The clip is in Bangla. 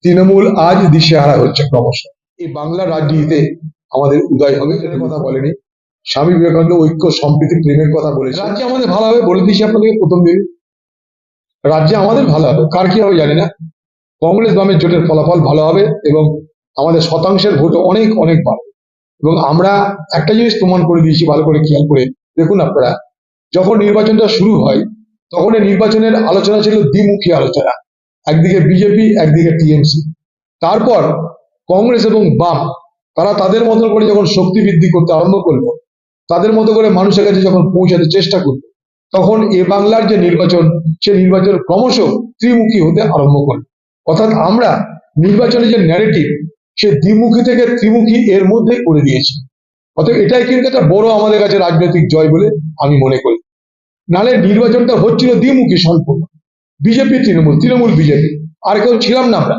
তৃণমূল আজ দিশেহারা হচ্ছে ক্রমশ। এই বাংলার রাজনীতিতে আমাদের উদয় হবে এর কথা বলেনি। স্বামী বিবেকানন্দ ঐক্য সম্প্রীতি প্রেমের কথা বলেছে। রাজ্যে আমাদের ভালো হবে বলে দিয়েছি আপনাদেরকে প্রথম দিন। রাজ্যে আমাদের ভালো হবে, কার কি হবে জানি না। কংগ্রেস বামের জোটের ফলাফল ভালো হবে এবং আমাদের শতাংশের ভোট অনেক অনেক বাড়বে। এবং আমরা একটা জিনিস প্রমাণ করে দিয়েছি, ভালো করে খেয়াল করে দেখুন আপনারা, যখন নির্বাচনটা শুরু হয় তখন এই নির্বাচনের আলোচনা ছিল দ্বিমুখী আলোচনা, একদিকে বিজেপি একদিকে টিএমসি। তারপর কংগ্রেস এবং বাম তারা তাদের মতো করে যখন শক্তি বৃদ্ধি করতে আরম্ভ করলো, তাদের মতো করে মানুষের কাছে যখন পৌঁছাতে চেষ্টা করলো, তখন এ বাংলার যে নির্বাচন, সে নির্বাচন ক্রমশ ত্রিমুখী হতে আরম্ভ করলো। অর্থাৎ আমরা নির্বাচনের যে ন্যারেটিভ, সে দ্বিমুখী থেকে ত্রিমুখী এর মধ্যে করে দিয়েছি। অতএব এটাই কিন্তু একটা বড় আমাদের কাছে রাজনৈতিক জয় বলে আমি মনে করি। নাহলে নির্বাচনটা হচ্ছিল দ্বিমুখী সম্পূর্ণ, বিজেপি তৃণমূল, তৃণমূল বিজেপি, আর কেউ ছিলাম না আমরা।